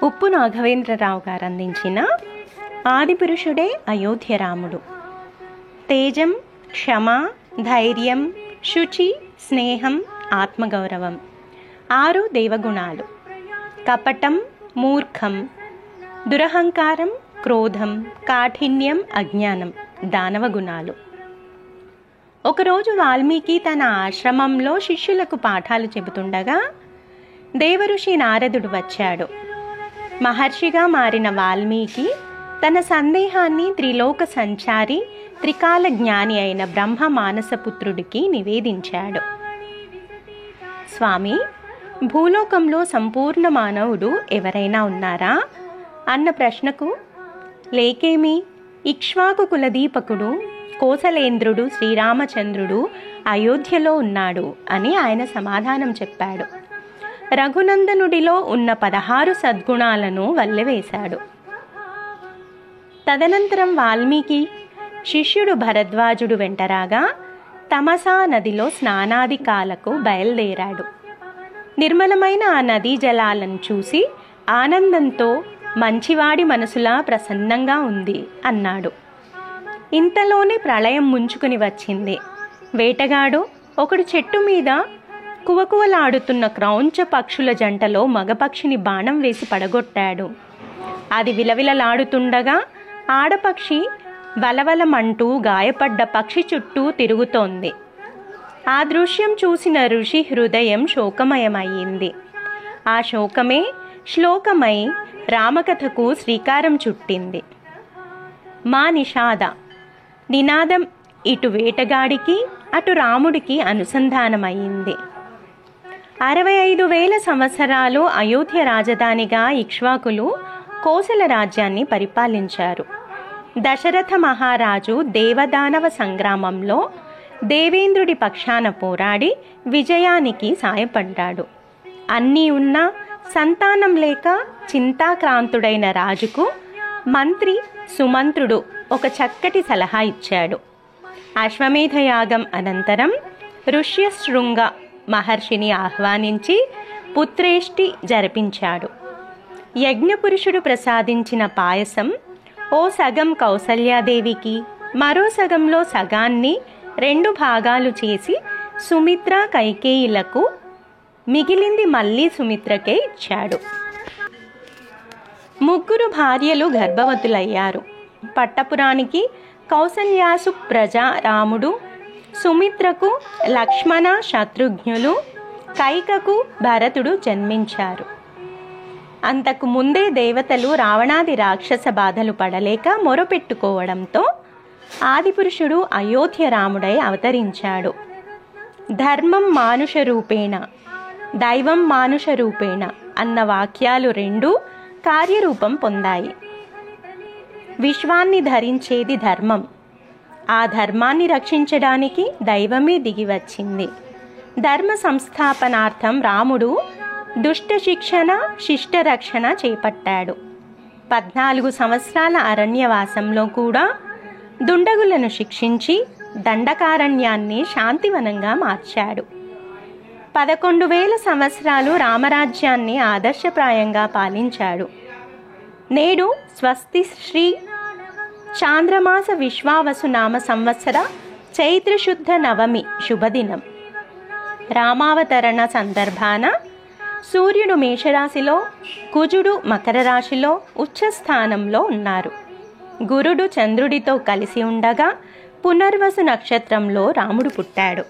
ఉప్పు నాగవేంద్రరావు గారు అందించిన ఆదిపురుషుడే అయోధ్య రాముడు. తేజం, క్షమ, ధైర్యం, శుచి, స్నేహం, ఆత్మగౌరవం 6 దేవగుణాలు. కపటం, మూర్ఖం, దురహంకారం, క్రోధం, కాఠిన్యం, అజ్ఞానం దానవ గుణాలు. ఒకరోజు వాల్మీకి తన ఆశ్రమంలో శిష్యులకు పాఠాలు చెబుతుండగా దేవఋషి నారదుడు వచ్చాడు. మహర్షిగా మారిన వాల్మీకి తన సందేహాన్ని త్రిలోక సంచారి, త్రికాల జ్ఞాని అయిన బ్రహ్మ మానసపుత్రుడికి నివేదించాడు. స్వామి, భూలోకంలో సంపూర్ణ మానవుడు ఎవరైనా ఉన్నారా అన్న ప్రశ్నకు లేకేమి, ఇక్ష్వాకు కులదీపకుడు కోసలేంద్రుడు శ్రీరామచంద్రుడు అయోధ్యలో ఉన్నాడు అని ఆయన సమాధానం చెప్పాడు. రఘునందనుడిలో ఉన్న 16 సద్గుణాలను వల్లెవేశాడు. తదనంతరం వాల్మీకి శిష్యుడు భరద్వాజుడు వెంటరాగా తమసా నదిలో స్నానాదికాలకు బయలుదేరాడు. నిర్మలమైన ఆ నదీ జలాలను చూసి ఆనందంతో మంచివాడి మనసులా ప్రసన్నంగా ఉంది అన్నాడు. ఇంతలోనే ప్రళయం ముంచుకుని వచ్చింది. వేటగాడు ఒకడు చెట్టు మీద కువకువలాడుతున్న క్రౌంచ పక్షుల జంటలో మగపక్షిని బాణం వేసి పడగొట్టాడు. అది విలవిలలాడుతుండగా ఆడపక్షి వలవలమంటూ గాయపడ్డ పక్షి చుట్టూ తిరుగుతోంది. ఆ దృశ్యం చూసిన ఋషి హృదయం శోకమయమయ్యింది. ఆ శోకమే శ్లోకమై రామకథకు శ్రీకారం చుట్టింది. మా నిషాద నినాదం ఇటు వేటగాడికి అటు రాముడికి అనుసంధానమయ్యింది. 65,000 సంవత్సరాలు అయోధ్య రాజధానిగా ఇక్ష్వాకులు కోసల రాజ్యాన్ని పరిపాలించారు. దశరథ మహారాజు దేవదానవ సంగ్రామంలో దేవేంద్రుడి పక్షాన పోరాడి విజయానికి సాయపడ్డాడు. అన్నీ ఉన్నా సంతానం లేక చింతాక్రాంతుడైన రాజుకు మంత్రి సుమంత్రుడు ఒక చక్కటి సలహా ఇచ్చాడు. అశ్వమేధ యాగం అనంతరం ఋష్యశృంగ మహర్షిని ఆహ్వానించి పుత్రేష్టి జరిపించాడు. యజ్ఞపురుషుడు ప్రసాదించిన పాయసం ఓ సగం కౌసల్యాదేవికి, మరో సగంలో సగాన్ని 2 భాగాలు చేసి సుమిత్ర, కైకేయిలకు, మిగిలింది మళ్ళీ సుమిత్రకే ఇచ్చాడు. 3 భార్యలు గర్భవతులయ్యారు. పట్టపురానికి కౌసల్యాసు ప్రజ రాముడు, సుమిత్రకు లక్ష్మణ శత్రుఘ్నులు, కైకకు భరతుడు జన్మించారు. అంతకు ముందే దేవతలు రావణాది రాక్షస బాధలు పడలేక మొరపెట్టుకోవడంతో ఆదిపురుషుడు అయోధ్య రాముడై అవతరించాడు. ధర్మం మానుష రూపేణ, దైవం మానుష రూపేణ అన్న వాక్యాలు 2 కార్యరూపం పొందాయి. విశ్వాన్ని ధరించేది ధర్మం. ఆ ధర్మాన్ని రక్షించడానికి దైవమే దిగివచ్చింది. ధర్మ సంస్థాపనార్థం రాముడు దుష్ట శిక్షణ, శిష్ట రక్షణ చేపట్టాడు. 14 సంవత్సరాల అరణ్యవాసంలో కూడా దుండగులను శిక్షించి దండకారణ్యాన్ని శాంతివనంగా మార్చాడు. 11,000 సంవత్సరాలు రామరాజ్యాన్ని ఆదర్శప్రాయంగా పాలించాడు. నేడు స్వస్తి శ్రీ చాంద్రమాస విశ్వావసు నామ సంవత్సర చైత్రశుద్ధ నవమి శుభదినం. రామావతరణ సందర్భాన సూర్యుడు మేషరాశిలో, కుజుడు మకర రాశిలో ఉచ్చస్థానంలో ఉన్నారు. గురుడు చంద్రుడితో కలిసి ఉండగా పునర్వసు నక్షత్రంలో రాముడు పుట్టాడు.